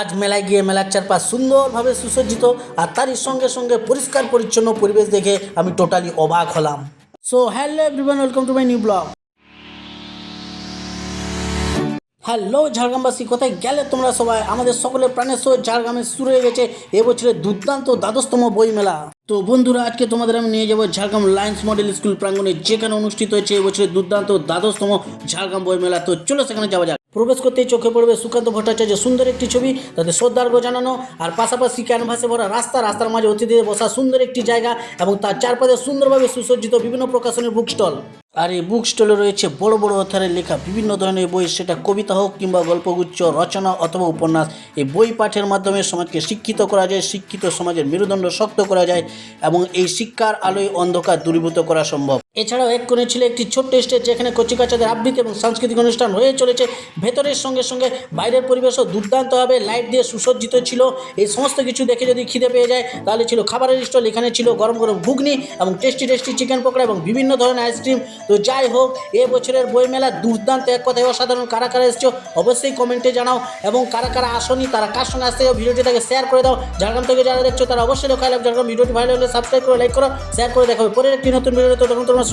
আজ মেলায় গিয়ে মেলার চারপাশ সুন্দরভাবে সুসজ্জিত আর তারই সঙ্গে সঙ্গে পরিষ্কার পরিচ্ছন্ন পরিবেশ দেখে আমি টোটালি অবাক হলাম। So hello everyone, welcome to my new blog. Hello ঝাড়গ্রামবাসী, কোথায় গেলে তোমরা সবাই? আমাদের সকলের প্রাণের সহ ঝাড়গ্রামে শুরু হয়ে গেছে এবছরের দুর্দান্ত দ্বাদশতম বই মেলা। তো বন্ধুরা, আজকে তোমাদের আমি নিয়ে যাবো ঝাড়গ্রাম লায়ন্স মডেল স্কুল প্রাঙ্গণে, যেখানে অনুষ্ঠিত হয়েছে এবছরের দুর্দান্ত দ্বাদশতম ঝাড়গ্রাম বই মেলা। তো চলো সেখানে যাওয়া যাক। প্রবেশ করতেই চোখে পড়বে সুকান্ত ভট্টাচার্যের সুন্দর একটি ছবি, তাতে শ্রদ্ধার্ঘ্য জানানো, আর পাশাপাশি ক্যানভাসে ভরা রাস্তার মাঝে অতিথিদের বসা সুন্দর একটি জায়গা এবং তার চারপাশে সুন্দরভাবে সুসজ্জিত বিভিন্ন প্রকাশনের বুক স্টল। আর এই বুক স্টলে রয়েছে বড় বড় অক্ষরে লেখা বিভিন্ন ধরনের বই, সেটা কবিতা হোক কিংবা গল্পগুচ্ছ, রচনা অথবা উপন্যাস। এই বই পাঠের মাধ্যমে সমাজকে শিক্ষিত করা যায়, শিক্ষিত সমাজের মেরুদণ্ড শক্ত করা যায় এবং এই শিক্ষার আলোয় অন্ধকার দূরীভূত করা সম্ভব। এছাড়াও এক কোণে ছিল একটি ছোট্ট স্টেজ, যেখানে কচিকাচাদের আবৃত্তি এবং সাংস্কৃতিক অনুষ্ঠান হয়ে চলেছে। ভেতরের সঙ্গে সঙ্গে বাইরের পরিবেশও দুর্দান্তভাবে লাইট দিয়ে সুসজ্জিত ছিল। এই সমস্ত কিছু দেখে যদি খিদে পেয়ে যায় তাহলে ছিল খাবারের স্টল। এখানে ছিল গরম গরম ঘুগনি এবং টেস্টি চিকেন পকোড়া এবং বিভিন্ন ধরনের আইসক্রিম। তো যাই হোক, এবছরের বই মেলা দুর্দান্ত, এক কথায় অসাধারণ। কারা কারা এসছো অবশ্যই কমেন্টে জানাও, এবং কারা কারা আসনি তারা কার সঙ্গে আসতে ভিডিওটি তাকে শেয়ার করে দাও। ঝাড়গ্রাম থেকে যারা দেখছো তারা অবশ্যই ঝাড়গ্রাম ভিডিওটি ভালো হলে সাবস্ক্রাইব করে, লাইক করো, শেয়ার করে দেখাবে পরের একটি নতুন ভিডিও। তো তখন তোমরা